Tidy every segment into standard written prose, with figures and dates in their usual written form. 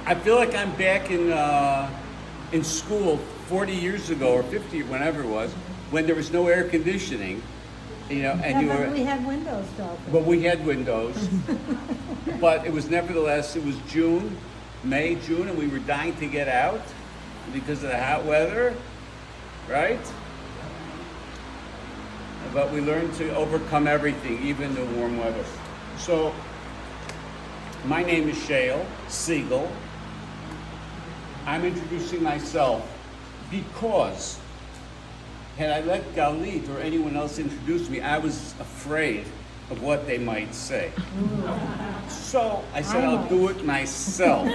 I feel like I'm back in school 40 years ago or 50, whenever it was, when there was no air conditioning, and Yeah, you but were. we had windows to open. But we had windows, but it was nevertheless, it was May, June, and we were dying to get out because of the hot weather, right? But we learned to overcome everything, even the warm weather. So, my name is Shale Siegel. I'm introducing myself because had I let Galit or anyone else introduce me, I was afraid of what they might say. So I said, I'll do it myself.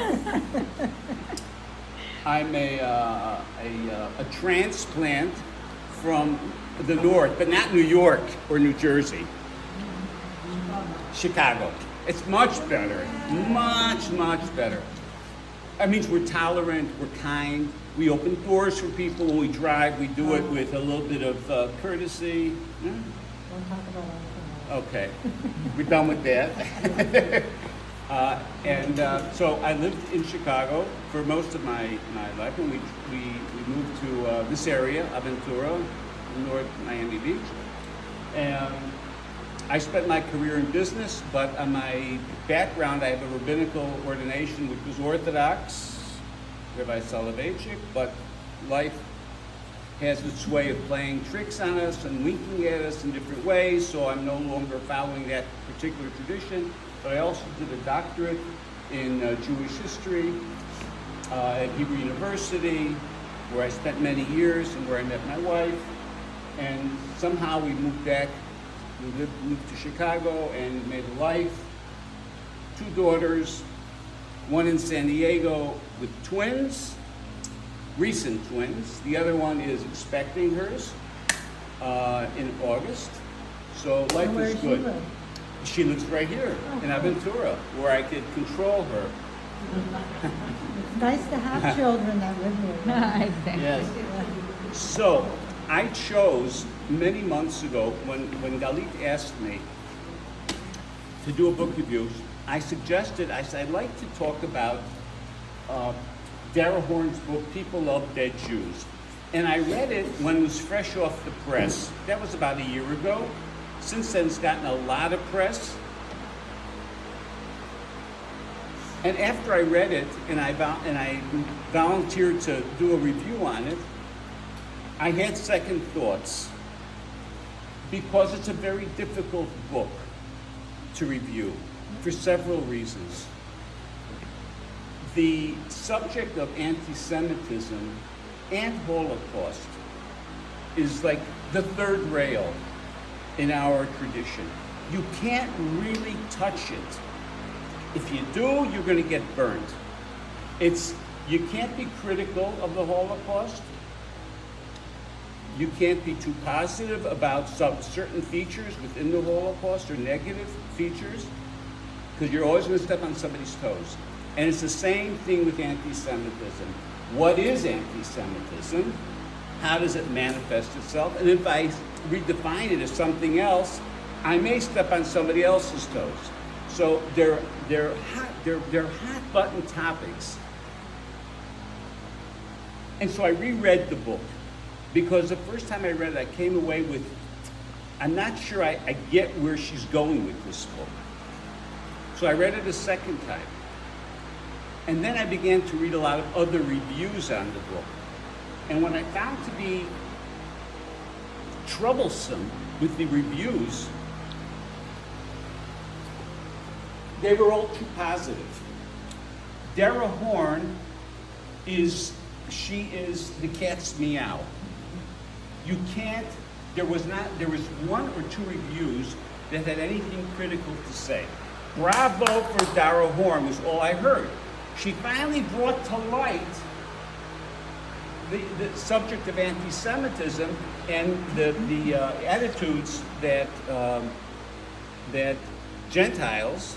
I'm a transplant from the north, but not New York or New Jersey. Chicago. It's much better. Much, much better. That means we're tolerant, we're kind, we open doors for people when we drive, we do it with a little bit of courtesy. Yeah? Don't talk about anything else. Okay, we're done with that. So I lived in Chicago for most of my life, and we moved to this area, Aventura, North Miami Beach. And I spent my career in business, but on my background, I have a rabbinical ordination, which was Orthodox, Rabbi Soloveitchik, but life has its way of playing tricks on us and winking at us in different ways, so I'm no longer following that particular tradition. But I also did a doctorate in Jewish history at Hebrew University, where I spent many years and where I met my wife. And somehow we moved back. We moved to Chicago and made a life. 2 daughters, one in San Diego with twins, recent twins. The other one is expecting hers in August. So life And where is does she good. live? She lives right here in Aventura, where I could control her. It's nice to have children that live here. Exactly. Yes. So I chose many months ago when Galit asked me to do a book review. I said, I'd like to talk about Dara Horn's book, People Love Dead Jews. And I read it when it was fresh off the press. That was about a year ago. Since then, it's gotten a lot of press. And after I read it, and I volunteered to do a review on it, I had second thoughts because it's a very difficult book to review for several reasons. The subject of anti-Semitism and Holocaust is like the third rail in our tradition. You can't really touch it. If you do, you're going to get burned. You can't be critical of the Holocaust. You can't be too positive about some certain features within the Holocaust or negative features, because you're always going to step on somebody's toes. And it's the same thing with anti-Semitism. What is anti-Semitism? How does it manifest itself? And if I redefine it as something else, I may step on somebody else's toes. So they're hot button topics. And so I reread the book because the first time I read it, I came away with, I'm not sure I get where she's going with this book. So I read it a second time. And then I began to read a lot of other reviews on the book. And what I found to be troublesome with the reviews, they were all too positive. Dara Horn is the cat's meow. You can't, there was 1 or 2 reviews that had anything critical to say. Bravo for Dara Horn was all I heard. She finally brought to light the subject of anti-Semitism and the attitudes that Gentiles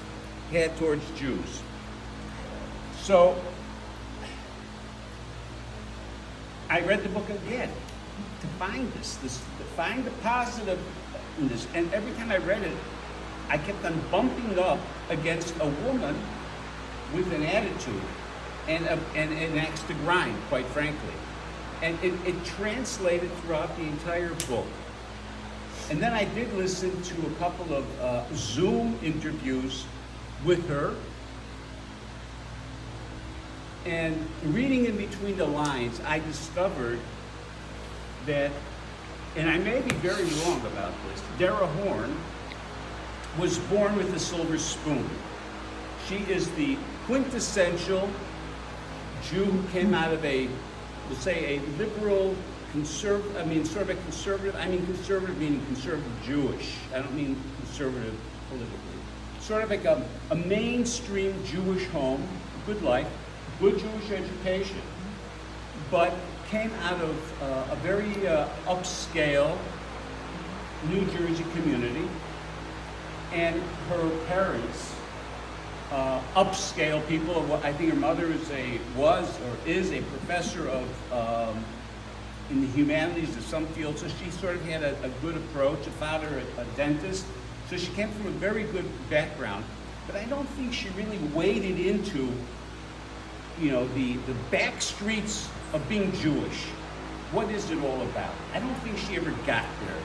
had towards Jews. So I read the book again to find to find the positive in this. And every time I read it, I kept on bumping up against a woman with an attitude and an axe to grind, quite frankly. And it translated throughout the entire book. And then I did listen to a couple of Zoom interviews with her. And reading in between the lines, I discovered that, and I may be very wrong about this, Dara Horn was born with a silver spoon. She is the quintessential Jew who came out of a, we'll say, a liberal, conservative, conservative meaning conservative Jewish. I don't mean conservative politically. Sort of like a mainstream Jewish home, good life, good Jewish education, but came out of a very upscale New Jersey community, and her parents, upscale people. I think her mother is a professor of in the humanities of some fields, so she sort of had a good approach. A father, a dentist, so she came from a very good background. But I don't think she really waded into, the back streets of being Jewish. What is it all about? I don't think she ever got there.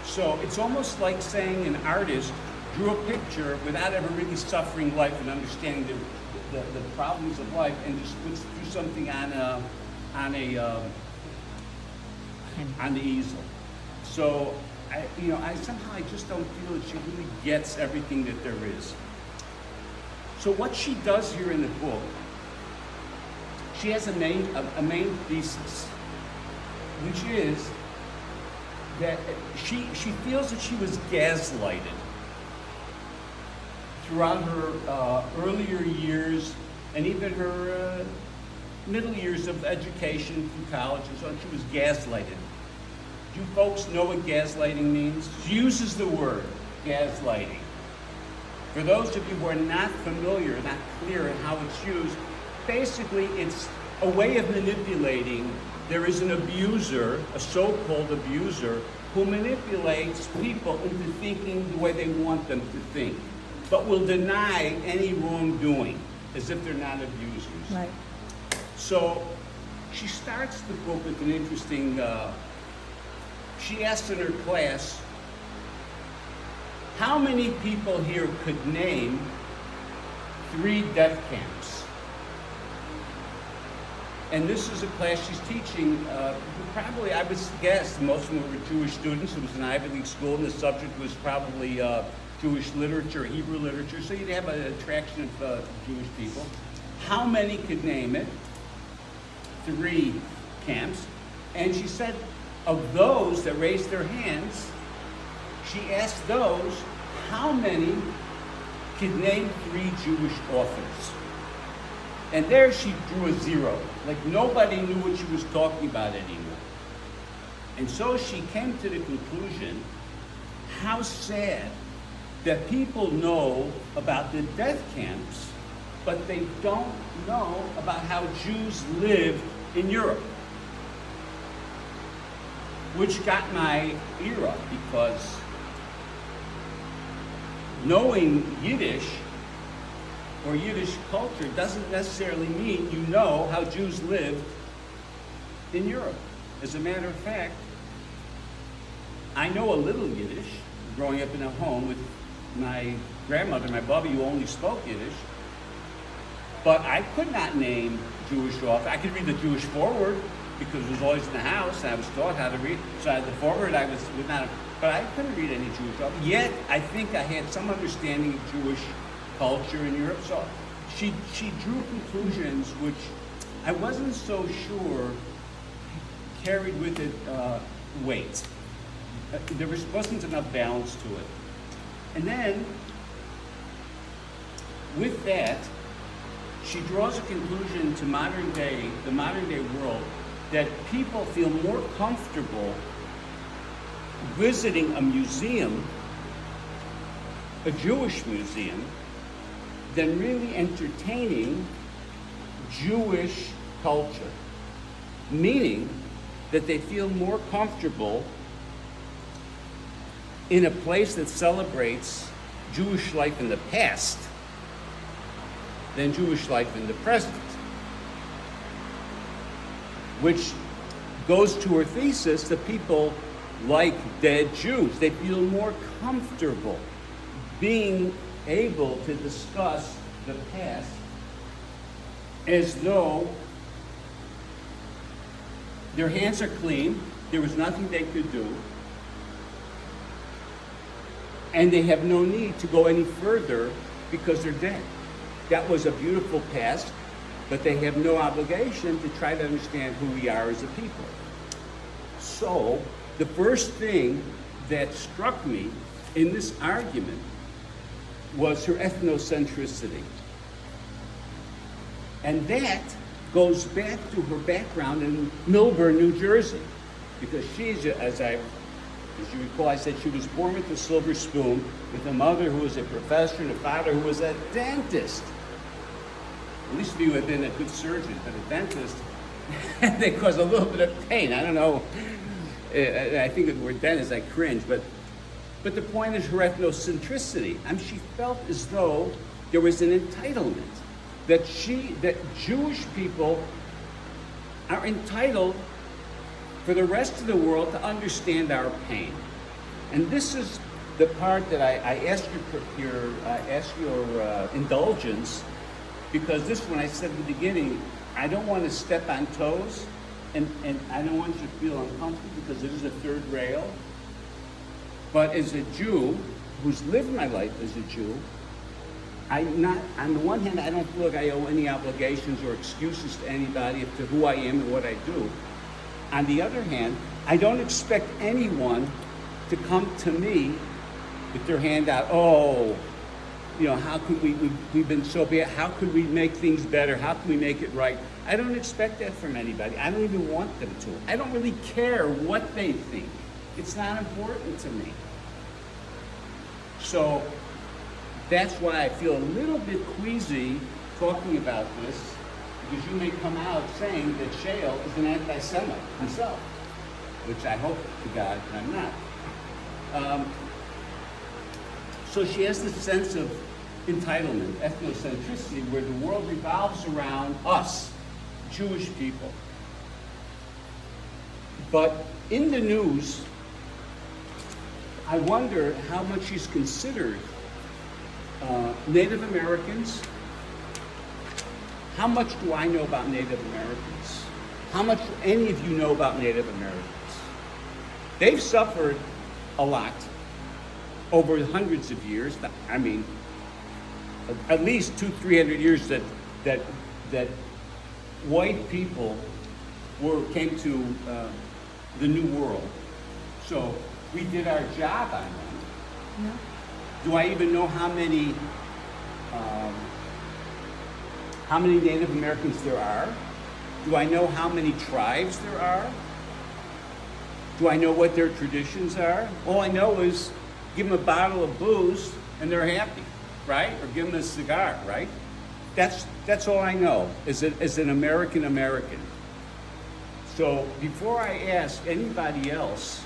So it's almost like saying an artist drew a picture without ever really suffering life and understanding the problems of life, and just puts through something on the easel. So I somehow just don't feel that she really gets everything that there is. So what she does here in the book, she has a main thesis, which is that she feels that she was gaslighted throughout her earlier years and even her middle years of education through college and so on. She was gaslighted. Do you folks know what gaslighting means? She uses the word gaslighting. For those of you who are not familiar, not clear in how it's used, basically it's a way of manipulating. There is an abuser, a so-called abuser, who manipulates people into thinking the way they want them to think, but will deny any wrongdoing, as if they're not abusers. Right. So she starts the book with an interesting, she asks in her class, how many people here could name 3 death camps? And this is a class she's teaching, probably, I would guess, most of them were Jewish students. It was an Ivy League school, and the subject was probably Jewish literature, Hebrew literature, so you'd have an attraction of Jewish people. How many could name it? 3 camps. And she said, of those that raised their hands, she asked those, how many could name 3 Jewish authors? And there she drew a 0. Like nobody knew what she was talking about anymore. And so she came to the conclusion, how sad that people know about the death camps, but they don't know about how Jews lived in Europe. Which got my ear up, because knowing Yiddish or Yiddish culture doesn't necessarily mean you know how Jews lived in Europe. As a matter of fact, I know a little Yiddish, growing up in a home with my grandmother, my Bubby, who only spoke Yiddish, but I could not name Jewish authors. I could read the Jewish foreword because it was always in the house, and I was taught how to read. So the foreword I was not, but I couldn't read any Jewish authors. Yet I think I had some understanding of Jewish culture in Europe. So she drew conclusions which I wasn't so sure carried with it weight. There wasn't enough balance to it. And then, with that, she draws a conclusion to the modern day world, that people feel more comfortable visiting a museum, a Jewish museum, than really entertaining Jewish culture. Meaning that they feel more comfortable in a place that celebrates Jewish life in the past than Jewish life in the present. which goes to her thesis that people like dead Jews. They feel more comfortable being able to discuss the past as though their hands are clean, there was nothing they could do, and they have no need to go any further because they're dead. That was a beautiful past, but they have no obligation to try to understand who we are as a people. So, the first thing that struck me in this argument was her ethnocentricity. And that goes back to her background in Millburn, New Jersey, because she's, as you recall, I said she was born with a silver spoon, with a mother who was a professor and a father who was a dentist. At least if you had been a good surgeon, but a dentist, they cause a little bit of pain. I don't know. I think of the word dentist, I cringe, but the point is her ethnocentricity. I mean, she felt as though there was an entitlement, that Jewish people are entitled for the rest of the world to understand our pain. And this is the part that I ask your indulgence, because this one I said at the beginning, I don't want to step on toes, and I don't want you to feel uncomfortable because it is a third rail. But as a Jew who's lived my life as a Jew, on the one hand, I don't feel like I owe any obligations or excuses to anybody as to who I am and what I do. On the other hand, I don't expect anyone to come to me with their hand out, oh, you know, how could we've been so bad, how could we make things better, how can we make it right? I don't expect that from anybody. I don't even want them to. I don't really care what they think. It's not important to me. So that's why I feel a little bit queasy talking about this, because you may come out saying that Shale is an anti-Semite himself, which I hope to God I'm not. So she has this sense of entitlement, ethnocentricity, where the world revolves around us, Jewish people. But in the news, I wonder how much she's considered Native Americans. How much do I know about Native Americans? How much do any of you know about Native Americans? They've suffered a lot over hundreds of years. I mean, at least 200-300 years that white people came to the New World. So we did our job on them. Yeah. Do I even know how many Native Americans there are? Do I know how many tribes there are? Do I know what their traditions are? All I know is give them a bottle of booze and they're happy, right? Or give them a cigar, right? That's all I know as an American. So before I ask anybody else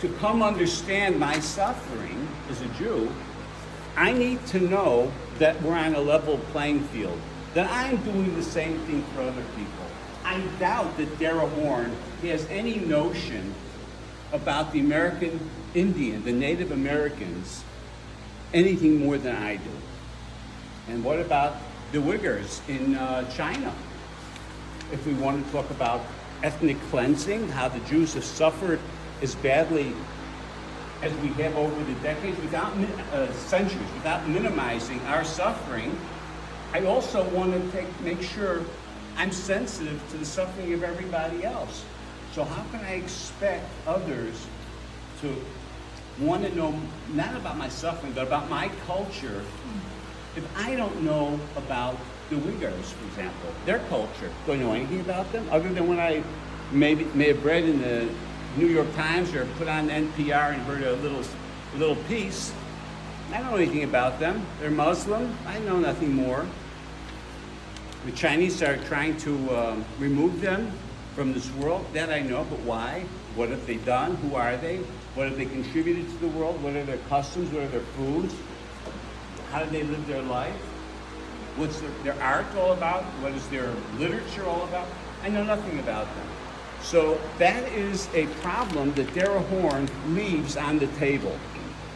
to come understand my suffering as a Jew, I need to know that we're on a level playing field, that I'm doing the same thing for other people. I doubt that Dara Horn has any notion about the American Indian, the Native Americans, anything more than I do. And what about the Uyghurs in China? If we want to talk about ethnic cleansing, how the Jews have suffered as badly as we have over the decades, without centuries, without minimizing our suffering, I also want to make sure I'm sensitive to the suffering of everybody else. So how can I expect others to want to know not about my suffering, but about my culture, if I don't know about the Uyghurs, for example, their culture? Do I know anything about them other than when I may have read in the New York Times or put on NPR and heard a little piece? I don't know anything about them. They're Muslim. I know nothing more. The Chinese are trying to remove them from this world. That I know, but why? What have they done? Who are they? What have they contributed to the world? What are their customs? What are their foods? How do they live their life? What's their art all about? What is their literature all about? I know nothing about them. So that is a problem that Dara Horn leaves on the table.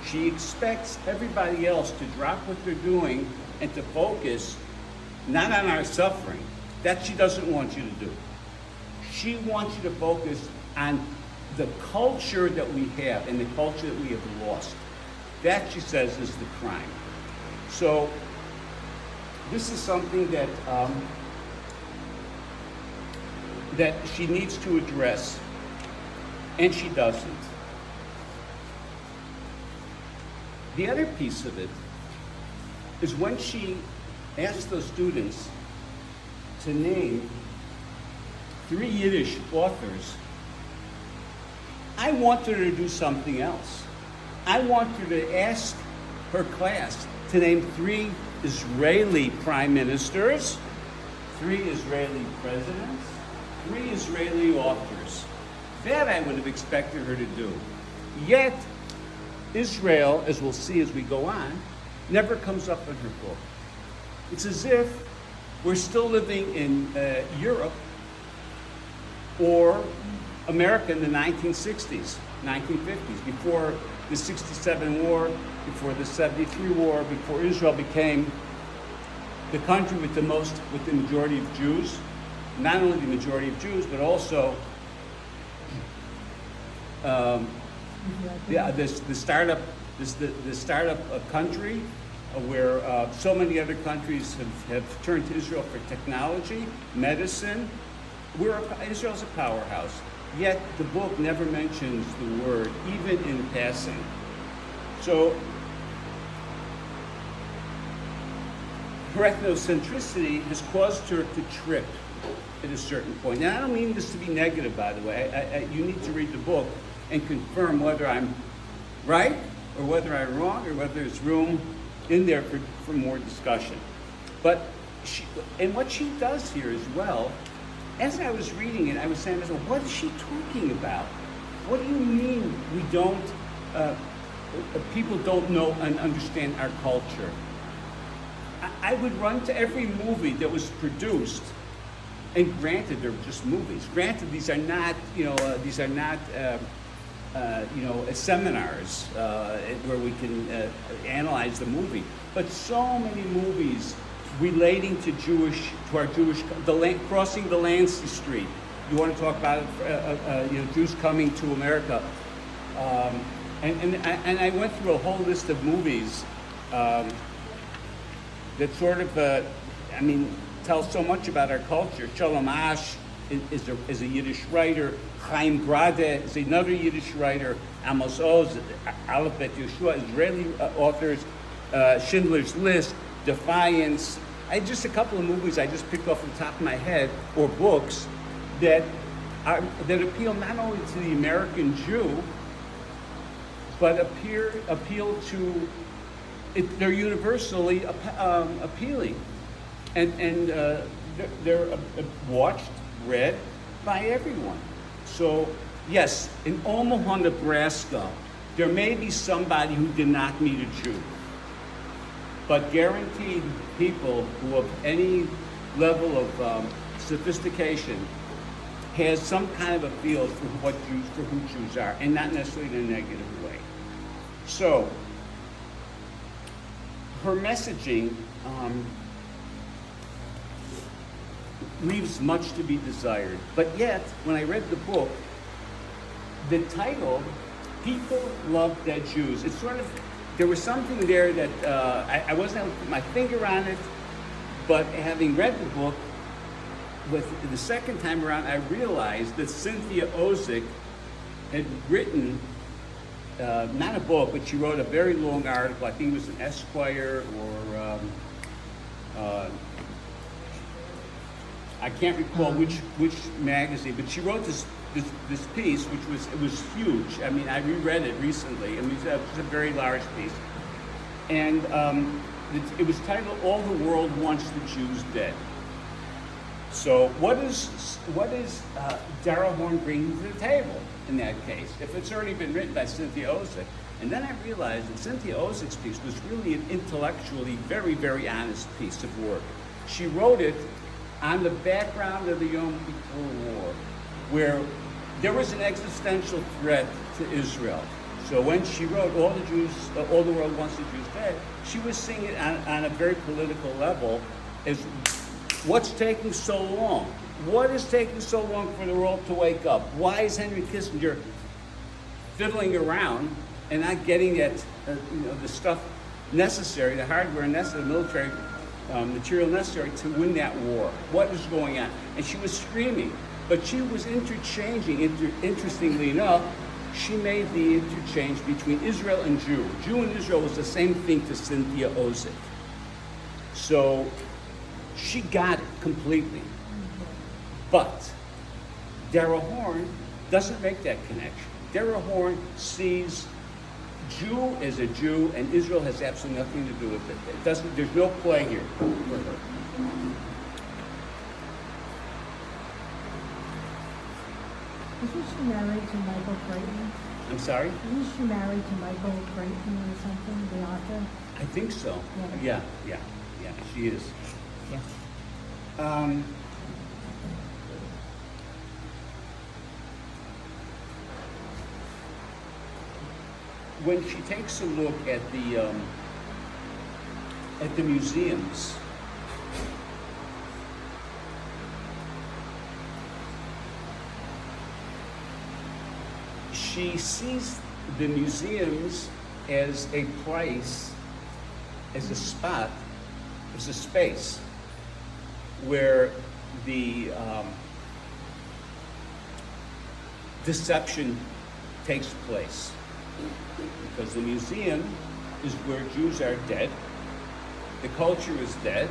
She expects everybody else to drop what they're doing and to focus not on our suffering. That she doesn't want you to do. She wants you to focus on the culture that we have and the culture that we have lost. That, she says, is the crime. So this is something that that she needs to address, and she doesn't. The other piece of it is when she asked those students to name 3 Yiddish authors, I want her to do something else. I want her to ask her class to name 3 Israeli prime ministers, 3 Israeli presidents, 3 Israeli authors. That I would have expected her to do. Yet, Israel, as we'll see as we go on, never comes up in her book. It's as if we're still living in Europe or America in the 1960s, 1950s, before the 67 war, before the 73 war, before Israel became the country with the majority of Jews. Not only the majority of Jews, but also the startup country where so many other countries have turned to Israel for technology, medicine. Israel's a powerhouse. Yet the book never mentions the word, even in passing. So her ethnocentricity has caused her to trip at a certain point. Now, I don't mean this to be negative, by the way. You need to read the book and confirm whether I'm right or whether I'm wrong or whether there's room in there for more discussion. But what she does here as well, as I was reading it, I was saying to myself, what is she talking about? What do you mean we don't, people don't know and understand our culture? I would run to every movie that was produced, and granted, they're just movies. Granted, these are not, seminars where we can analyze the movie. But so many movies relating to our Jewish, crossing the Lancey Street. You want to talk about Jews coming to America, and I went through a whole list of movies that sort of, tell so much about our culture. Shalom Ash is a Yiddish writer. Chaim Grade is another Yiddish writer. Amos Oz, Aleph Bet Yeshua, Israeli authors. Schindler's List, Defiance. Just a couple of movies I just picked off the top of my head, or books that appeal not only to the American Jew, but appeal to. They're universally appealing, and they're watched, read by everyone. So yes, in Omaha, Nebraska, there may be somebody who did not meet a Jew, but guaranteed people who have any level of sophistication has some kind of a feel for who Jews are, and not necessarily in a negative way. So her messaging leaves much to be desired. But yet, when I read the book, the title, People Love Dead Jews, it's sort of, there was something there that I wasn't able to put my finger on it, but having read the book, with the second time around, I realized that Cynthia Ozick had written, not a book, but she wrote a very long article. I think it was an Esquire or I can't recall which magazine, but she wrote this piece, which was huge. I mean, I reread it recently, and it was a very large piece, and it was titled "All the World Wants the Jews Dead." So, what is Dara Horn bringing to the table in that case? If it's already been written by Cynthia Ozick, and then I realized that Cynthia Ozick's piece was really an intellectually very, very honest piece of work. She wrote it on the background of the Yom Kippur War, where there was an existential threat to Israel. So when she wrote All the World Wants the Jews Dead, she was seeing it on a very political level as what's taking so long? What is taking so long for the world to wake up? Why is Henry Kissinger fiddling around and not getting at the stuff necessary, the hardware necessary, the military material necessary to win that war? What is going on? And she was screaming, but she was interchanging. Interestingly enough, she made the interchange between Israel and Jew. Jew and Israel was the same thing to Cynthia Ozick. So she got it completely. But Dara Horn doesn't make that connection. Dara Horn sees Jew as a Jew, and Israel has absolutely nothing to do with it. It doesn't. There's no play here for her. Isn't she married to Michael Crichton? I'm sorry? Isn't she married to Michael Crichton or something, the author? I think so. Yeah. Yeah, she is. When she takes a look at the museums, she sees the museums as a place, as a spot, as a space where the deception takes place. Because the museum is where Jews are dead, the culture is dead,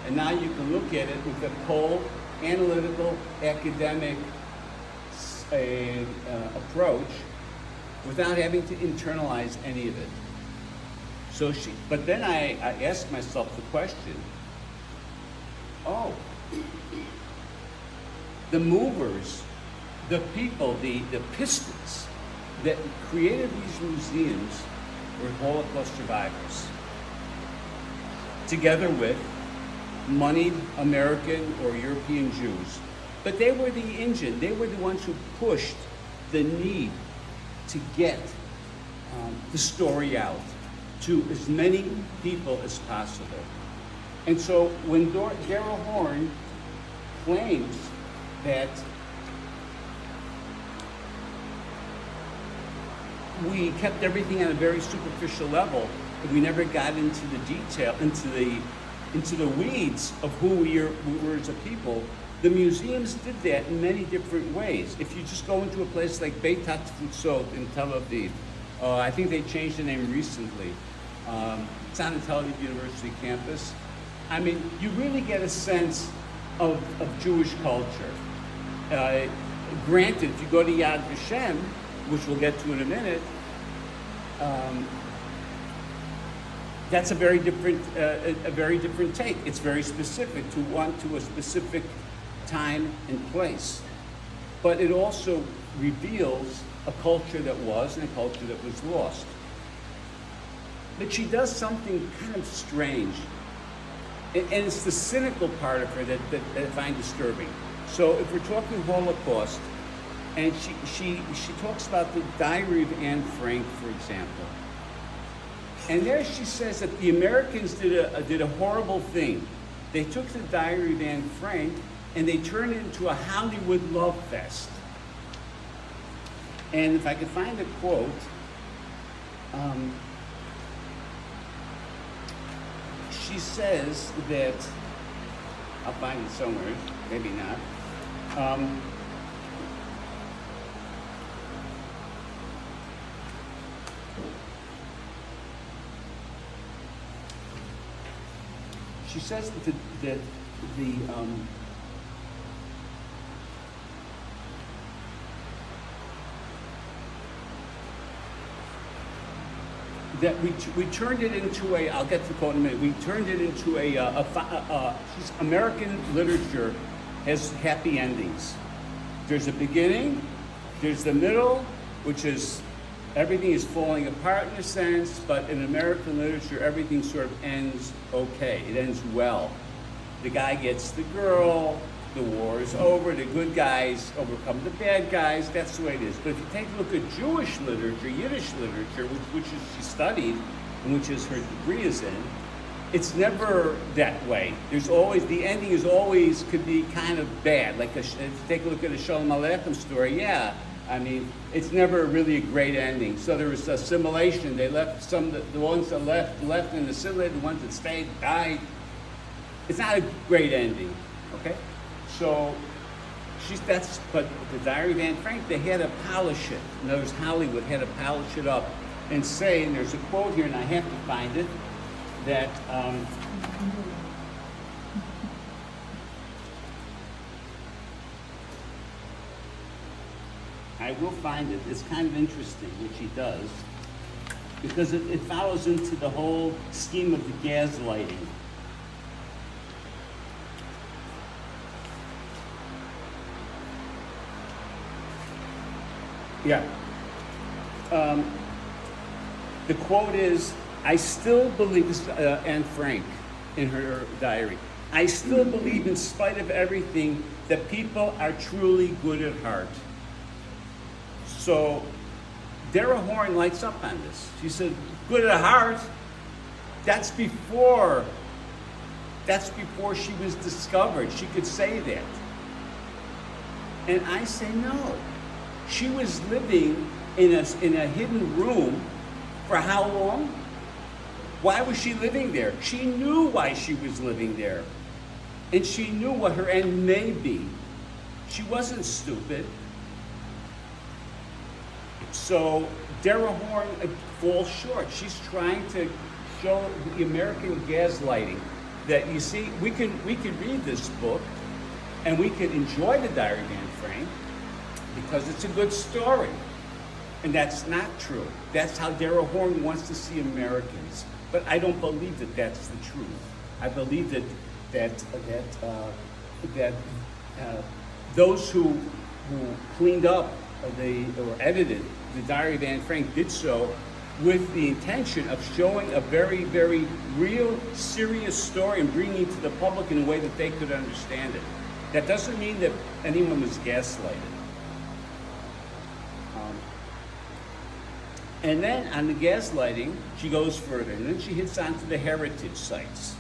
and now you can look at it with a cold, analytical, academic approach without having to internalize any of it. So but then I asked myself the question, the movers, the people, the pistons that created these museums were Holocaust survivors, together with moneyed American or European Jews. But they were the engine, they were the ones who pushed the need to get the story out to as many people as possible. And so when Dara Horn claims that we kept everything on a very superficial level, and we never got into the detail, into the weeds of who we were as a people, the museums did that in many different ways. If you just go into a place like Beit HaTfutzot in Tel Aviv, I think they changed the name recently. It's on the Tel Aviv University campus. I mean, you really get a sense of Jewish culture. Granted, if you go to Yad Vashem, which we'll get to in a minute, that's a very different take. It's very specific to a specific time and place. But it also reveals a culture that was and a culture that was lost. But she does something kind of strange. And it's the cynical part of her that I find disturbing. So if we're talking Holocaust, and she talks about the Diary of Anne Frank, for example. And there she says that the Americans did a horrible thing. They took the Diary of Anne Frank and they turned it into a Hollywood love fest. And if I could find a quote, she says that, I'll find it somewhere, maybe not. She says that we turned it into a, I'll get to the quote in a minute, we turned it into American literature has happy endings. There's a beginning, there's the middle, which is everything is falling apart in a sense, but in American literature, everything sort of ends okay. It ends well. the guy gets the girl, the war is over, the good guys overcome the bad guys. That's the way it is. But if you take a look at Jewish literature, Yiddish literature, which is she studied, and which is her degree is in, it's never that way. There's always, the ending is always, could be kind of bad. Like, if you take a look at a Shalom Aleichem story, yeah, I mean, it's never really a great ending. So there was assimilation. They left some, the ones that left and assimilated, the ones that stayed, died. It's not a great ending, okay? So, but the Diary of Anne Frank, they had to polish it. In other words, Hollywood had to polish it up and say, and there's a quote here, and I have to find it, that I will find it. It's kind of interesting, which he does, because it follows into the whole scheme of the gaslighting. Yeah. The quote is, I still believe, this is Anne Frank in her diary, I still believe in spite of everything that people are truly good at heart. So Dara Horn lights up on this. She said, good at heart, that's before she was discovered. She could say that. And I say no. She was living in a hidden room for how long? Why was she living there? She knew why she was living there. And she knew what her end may be. She wasn't stupid. So Dara Horn falls short. She's trying to show the American gaslighting that, you see, we could read this book and we could enjoy the Diary of Anne Frank because it's a good story. And that's not true. That's how Dara Horn wants to see Americans. But I don't believe that that's the truth. I believe that those who cleaned up or edited the Diary of Anne Frank did so with the intention of showing a very, very real, serious story and bringing it to the public in a way that they could understand it. That doesn't mean that anyone was gaslighted. And then on the gaslighting, she goes further, and then she hits onto the heritage sites.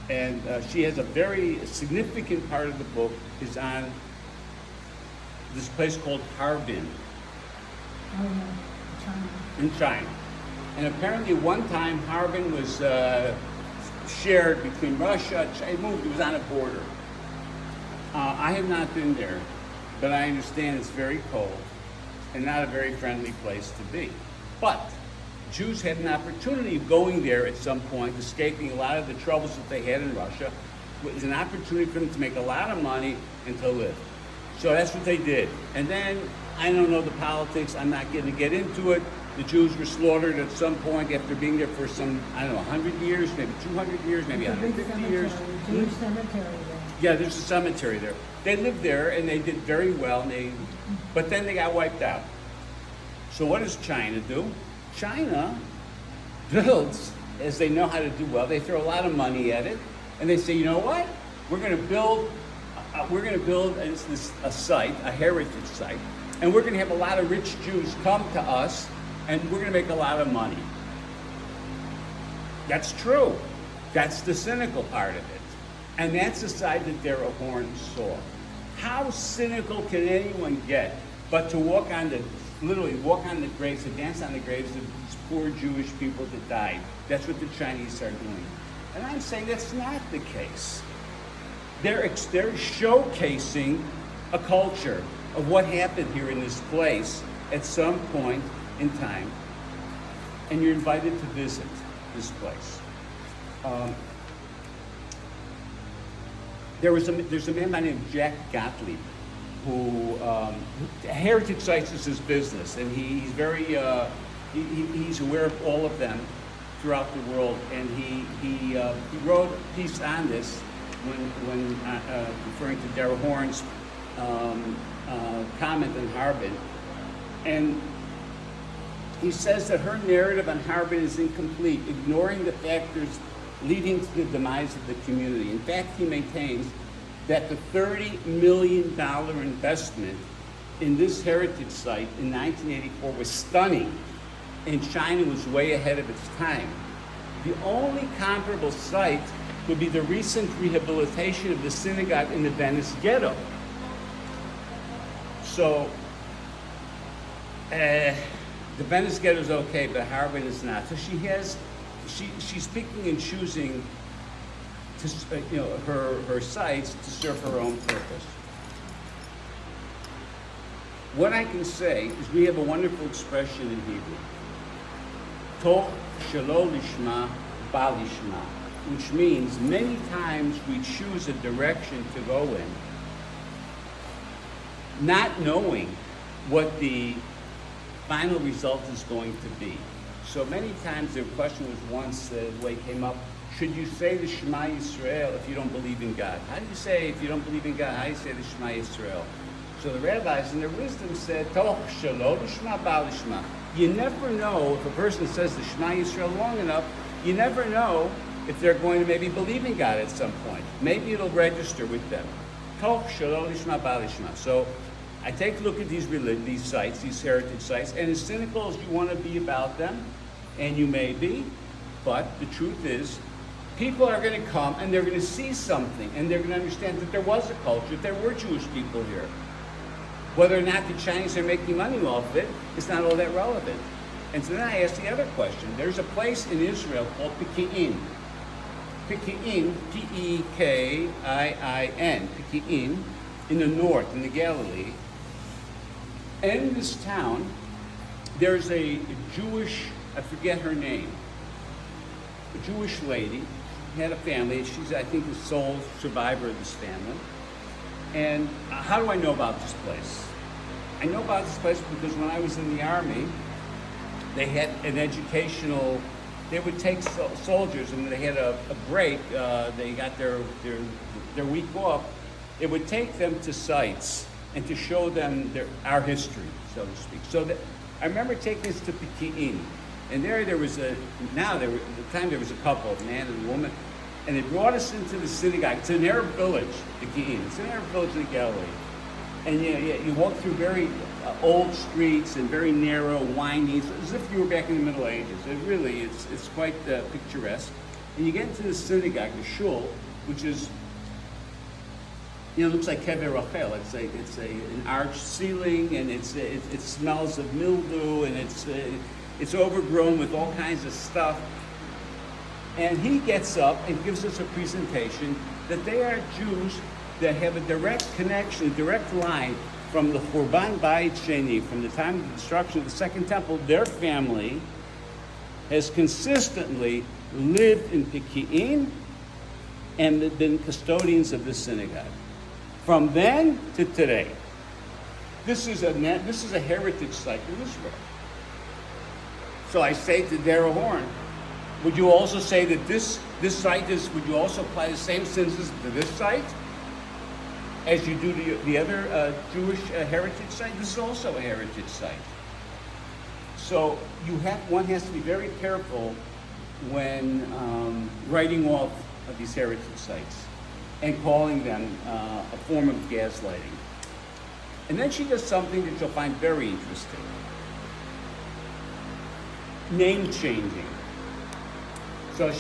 And she has a very significant part of the book is on this place called Harbin. Oh, yeah, China. In China. And apparently one time Harbin was shared between Russia, China, it was on a border. I have not been there, but I understand it's very cold and not a very friendly place to be. But Jews had an opportunity of going there at some point, escaping a lot of the troubles that they had in Russia. It was an opportunity for them to make a lot of money and to live. So that's what they did. And then, I don't know the politics, I'm not going to get into it. The Jews were slaughtered at some point after being there for some, I don't know, 100 years, maybe 200 years, maybe 150 years. Jewish cemetery there. Yeah, there's a cemetery there. They lived there and they did very well, but then they got wiped out. So what does China do? China builds, as they know how to do well, they throw a lot of money at it, and they say, you know what? We're going to build a site, a heritage site, and we're going to have a lot of rich Jews come to us, and we're going to make a lot of money. That's true. That's the cynical part of it. And that's the side that Dara Horn saw. How cynical can anyone get but to literally walk on the graves, to dance on the graves of these poor Jewish people that died? That's what the Chinese are doing. And I'm saying that's not the case. They're showcasing a culture of what happened here in this place at some point in time. And you're invited to visit this place. There's a man by the name of Jack Gottlieb who heritage sites is his business, and he's very he's aware of all of them throughout the world, and he wrote a piece on this when referring to Dara Horn's comment on Harbin, and he says that her narrative on Harbin is incomplete, ignoring the fact there's leading to the demise of the community. In fact, he maintains that the $30 million investment in this heritage site in 1984 was stunning, and China was way ahead of its time. The only comparable site would be the recent rehabilitation of the synagogue in the Venice ghetto. So, the Venice ghetto is okay, but Harbin is not. So she's picking and choosing to, her sites to serve her own purpose. What I can say is we have a wonderful expression in Hebrew, Toch shelo lishma ba lishma, which means many times we choose a direction to go in, not knowing what the final result is going to be. So many times the question was once, the way it came up, should you say the Shema Yisrael if you don't believe in God? How do you say, if you don't believe in God, how do you say the Shema Yisrael? So the rabbis in their wisdom said, Toch shelo lishma ba lishma. You never know if a person says the Shema Yisrael long enough, you never know if they're going to maybe believe in God at some point. Maybe it'll register with them. Toch shelo lishma ba lishma. So I take a look at these sites, these heritage sites, and as cynical as you want to be about them, and you may be, but the truth is, people are going to come and they're going to see something, and they're going to understand that there was a culture, that there were Jewish people here. Whether or not the Chinese are making money off of it, it's not all that relevant. And so then I ask the other question. There's a place in Israel called Peki'in. Peki'in, P-E-K-I-I-N, Peki'in, in the north, in the Galilee. And in this town, there's a Jewish, I forget her name, a Jewish lady, had a family. She's, I think, the sole survivor of this family. And how do I know about this place? I know about this place because when I was in the Army, they had an educational, they would take soldiers, and they had a break, they got their week off, they would take them to sites and to show them our history, so to speak. So I remember taking this to Peki'in, and there was at the time there was a couple, a man and a woman, and they brought us into the synagogue. It's an Arab village, Peki'in. It's an Arab village in the Galilee. And you walk through very old streets and very narrow, windy, as if you were back in the Middle Ages. It's quite picturesque. And you get into the synagogue, the shul, which is, looks like Kever Rachel. It's an arched ceiling, and it smells of mildew, and it's overgrown with all kinds of stuff. And he gets up and gives us a presentation that they are Jews that have a direct connection, a direct line from the Churban Bayit Sheni, from the time of the destruction of the Second Temple. Their family has consistently lived in Peki'in and been custodians of this synagogue. From then to today. This is a heritage site in Israel. So I say to Darrell Horn, would you also say that this site would you also apply the same census to this site as you do to the other Jewish heritage site? This is also a heritage site. So one has to be very careful when writing off of these heritage sites and calling them a form of gaslighting. And then she does something that you'll find very interesting. Name changing. So